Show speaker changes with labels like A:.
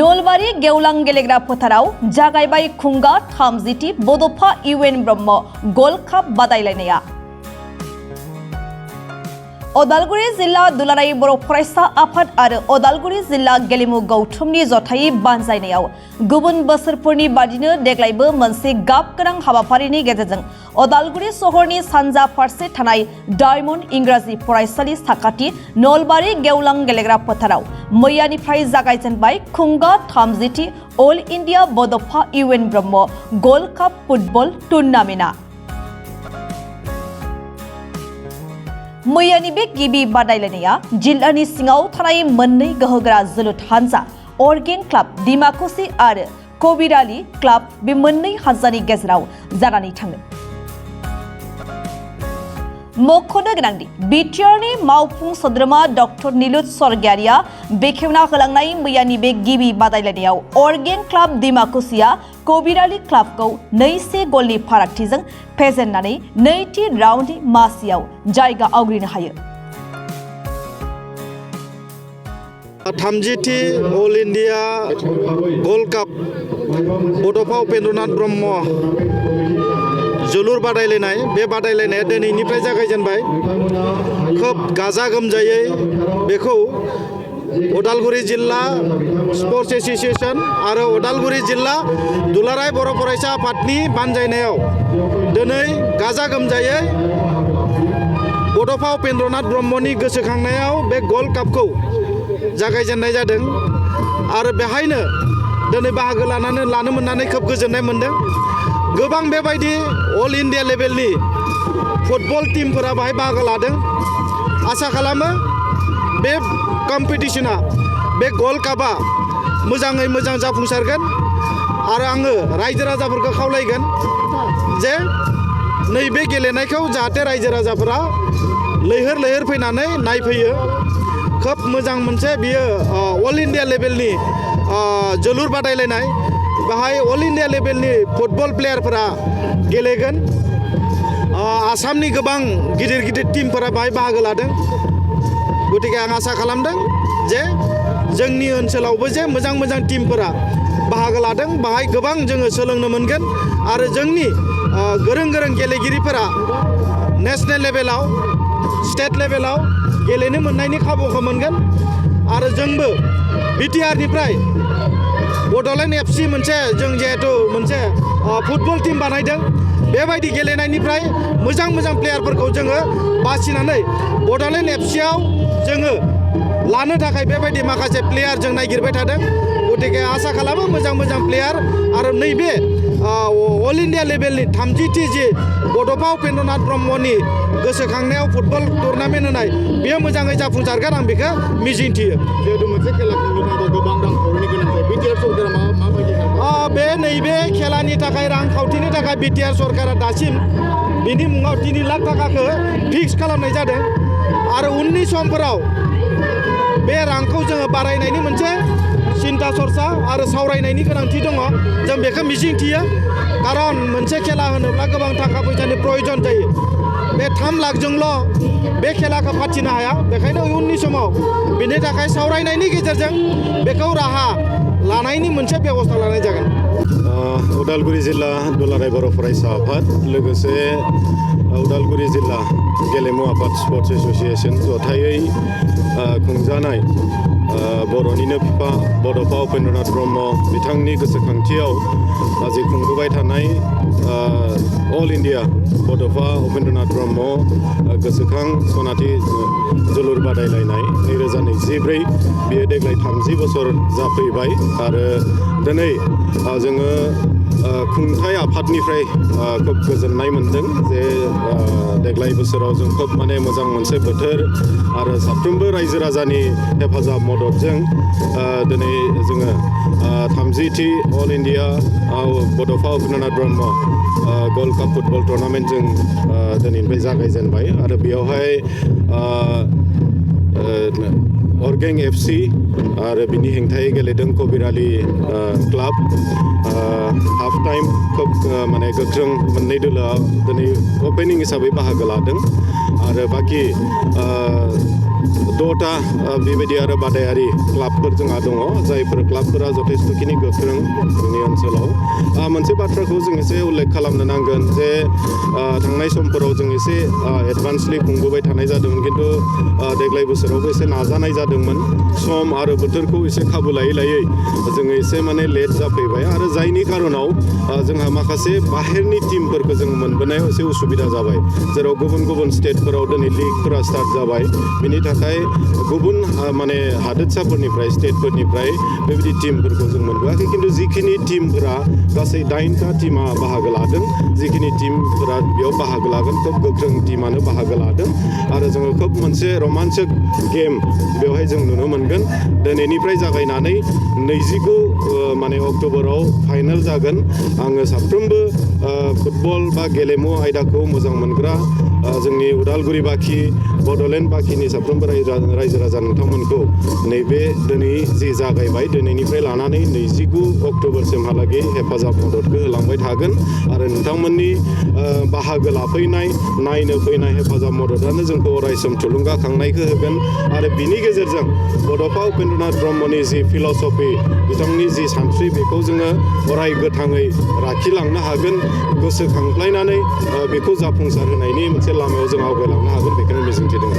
A: नलबारि गेवलां गेलेग्रा फोथाराव जागायबाय खुंगा 30 बड'फा इउएन ब्रह्म गल्ड काप बादायलायनाया। अदालगुरि जिल्ला दुलाराय बर' फरायसा आफाद आरो अदालगुरि जिल्ला गेलेमु गौथुमनि जथायै बानजायनायाव गुबुन बोसोरफोरनि बादिनो देग्लायबो मोनसे गाब गोनां हाबाफारिनि गेजेरजों अदालगुरि सहरनि सानजा फारसे थानाय डायमन्ड इंराजि फरायसालि साखाथि नलबारि गेवलां गेलेग्रा फोथाराव मैयानिफ्राय जागायजेनबाय खुंगा 30 अल इंडिया बड'फा इउएन ब्रह्म गल्ड काप फुटबल टुर्नामेन्टआ। मैयानि बे गिबि बादायलायनाया जिल्लानि सिङाव थानाय मोननै गोहोगोरा जोलुर हानजा अर्गें क्लाब डिमाकुसि आरो कबिराली क्लाब बे मोननै हानजानि गेजेराव जानानै थाङो। मख'नो गोनांदि बिटिआरनि मावफुं सोद्रोमा डक्टर नीलुत स्वर्गियारिया बेखेवना होलांनाय मैयानि बे गिबि बादायलायनायाव अर्गें क्लाब डिमाकुसिया कबिराली क्लाबखौ 2-1 गलनि फारागथिजों फेजेननानै नैथि राउन्डनि मासियाव जायगा आवग्रिनो हायो।
B: 30थि अल इंडिया गल्ड काप बड'फा उपेन्द्रनाथ ब्रह्म जोलुर बादायलायनाय बे बादायलायनाया दिनैनिफ्राय जागायजेनबाय। खोब गाजा गोमजायै बेखौ उदालगुरि जिल्ला स्पर्ट्स एसोसिएशन आरो उदालगुरि जिल्ला दुलाराय बर' फरायसा आफादनि बानजायनायाव दिनै गाजा गोमजायै बड'फा उपेन्द्रनाथ ब्रह्मनि गोसोखांनायाव बे गल्ड कापखौ जागायजेननाय जादों आरो बेहायनो दिनै बाहागो लानो मोननानै खोब गोजोननाय मोनदों। गोबां बेबायदि अल इंडिया लेभेलनि फुटबल टीमफोरा बाहाय बाहागो लादों। आसा खालामो बे कम्पिटिशना बे गल्ड कापआ मोजाङै मोजां जाफुंसारगोन आरो आङो रायजो राजाफोरखौ खावलायगोन जे नैबे गेलेनायखौ जाहाथे रायजो राजाफोरा लैहोर लैहोर फैनानै नायफैयो। खोब मोजां मोनसे बियो अल इंडिया लेभेलनि जोलुर बादायलायनाय। बाहाय अल इंडिया लेभेलनि फुटबल प्लेयारफोरा गेलेगोन। आसामनि गोबां गिदिर गिदिर टीमफोरा बाहाय बाहागो लादों। गतिके आं आसा खालामदों जे जोंनि ओनसोलावबो जे मोजां मोजां टीमफोरा बाहागो लादों। बाहाय गोबां जोङो सोलोंनो मोनगोन आरो जोंनि गोरों गोरों गेलेगिरिफोरा नेशनेल लेभेलाव स्टेट लेभेलाव गेलेनो मोननायनि खाबुखौ मोनगोन आरो जोंबो बिटिआरनिफ्राय बड'लेण्ड एफसि मोनसे जों जिहेतु मोनसे फुटबल टीम बानायदों। बेबायदि गेलेनायनिफ्राय मोजां मोजां प्लेयारफोरखौ जोङो बासिनानै बड'लेण्ड एफसिआव जोङो लानो थाखाय बेबायदि माखासे प्लेयार जों नागिरबाय थादों। गतिके आसा खालामो मोजां मोजां प्लेयार आरो नैबे अल इंडिया लेभेलनि 30थि जि बड'फा उपेन्द्रनाथ ब्रह्मनि गोसोखांनायाव फुटबल टुर्नामेन्ट होनाय बेयो मोजाङै जाफुंसारगोन आं बेखौ मिजिंथियो।
C: जिहेतु मोनसे खेला खुंनो थाखाय गोबां रांखावरिनि गोनां जायो। बिटिआर सरकारा माबायदि
B: बे नैबे खेलानि थाखाय रांखावथिनि थाखाय बिटिआर सरकारा दासिम बिनि मुङाव 3 लाख थाखाखौ फिक्स खालामनाय जादों आरो उननि समफोराव बे रांखौ जोङो बारायनायनि मोनसे सिन्था सरसा आरो सावरायनायनि गोनांथि दङ। जों बेखौ मिजिंथियो खारन मोनसे खेला होनोब्ला गोबां थाखा फैसानि प्रयोजन जायो। बे 3 लाखजोंल' बे खेलाखौ फाथिनो हाया। बेखायनो उननि समाव बेनि थाखाय सावरायनायनि गेजेरजों बेखौ राहा लानायनि मोनसे बेबस्था लानाय जागोन।
C: उदालगुरि जिल्ला दुलाराय बर' फरायसा आफाद लोगोसे उदालगुरि जिल्ला गेलेमु आफाद स्पर्ट्स एसोसिएशन जथायै खुंजानाय बर'निनो बिफा बड'फा उपेन्द्रनाथ ब्रह्म बिथांनि गोसोखांथियाव जि खुंबोबाय थानाय अल इंडिया बड'फा उपेन्द्रनाथ ब्रह्म गोसोखां सनाथि जोलुर बादायलायनाय 2024 बेयो देग्लाय 30 बोसोर जाफैबाय आरो दिनै जोङो खुंथाय आफादनिफ्राय खोब गोजोननाय मोनदों जे देग्लाय बोसोराव जों खोब माने मोजां मोनसे बोथोर आरो साफ्रोमबो रायजो राजानि हेफाजाब मददजों दिनै जोङो 30थि all India Bodofa Upendranath Brahma gold cup football tournament जों दिनैनिफ्राय जागायजेनबाय आरो बेयावहाय अर्गें एफसि आरो बिनि हेंथायै गेलेदों Kabir Ali club half time खोब माने गोख्रों मोननै दोलोआ दिनै अपेनिं हिसाबै बाहागो लादों आरो बाखि 6टा बेबायदि आरो बादायारि क्लाबफोर जोंहा दङ जायफोर क्लाबफोरा जथेस्थ'खिनि गोख्रों जोंनि ओनसोलाव मोनसे बाथ्राखौ जों एसे उल्लेख खालामनो नांगोन जे थांनाय समफोराव जों एसे एडभान्सलि खुंबोबाय थानाय जादोंमोन खिन्थु देग्लाय बोसोरावबो एसे नाजानाय जादोंमोन सम आरो बोथोरखौ एसे खाबु लायै लायै जोङो एसे माने लेट जाफैबाय आरो जायनि खारनाव जोंहा माखासे बाहेरनि टिमफोरखौ जों मोनबोनायाव एसे उसुबिदा जाबाय जेराव गुबुन गुबुन स्टेटफोराव दिनै लिगफोरा स्टार्ट जाबाय बिनि थाखाय गुबुन माने हादोरसाफोरनिफ्राय स्टेटफोरनिफ्राय बेबायदि टिमफोरखौ जों मोनबोआखै खिन्थु जिखिनि टिमफोरा गासै 9टा टिमा बाहागो लादों जिखिनि टिमफोरा बेयाव बाहागो लागोन खोब गोख्रों टिमानो बाहागो लादों आरो जोङो खोब मोनसे रमान्चक गेम बेवहाय जों नुनो मोनगोन दिनैनिफ्राय जागायनानै 29 माने अक्ट'बराव फाइनाल जागोन आङो साफ्रोमबो फुटबल बा गेलेमु आयदाखौ मोजां मोनग्रा जोंनि उदालगुरि बाखि बड'लेण्ड बाखिनि साफ्रोमबो रायजो राजा नोंथांमोनखौ नैबे दिनै जि जागायबाय दिनैनिफ्राय लानानै 29 अक्ट'बरसिमहालागै हेफाजाब मददखौ होलांबाय थागोन आरो नोंथांमोननि बाहागो लाफैनाय नायनो फैनाय हेफाजाब मददानो जोंखौ अरायसम थुलुंगाखांनायखौ होगोन आरो बिनि गेजेरजों बड'फा उपेन्द्रनाथ ब्रह्मनि जि फिल'सफि बिथांनि जि सानस्रि बेखौ जोङो अराय गोथाङै लाखिलांनो हागोन गोसोखांलायनानै बेखौ जाफुंसार होनायनि मोनसे लामायाव जों आवगायलांनो हागोन बेखौनो मिजिंथिदों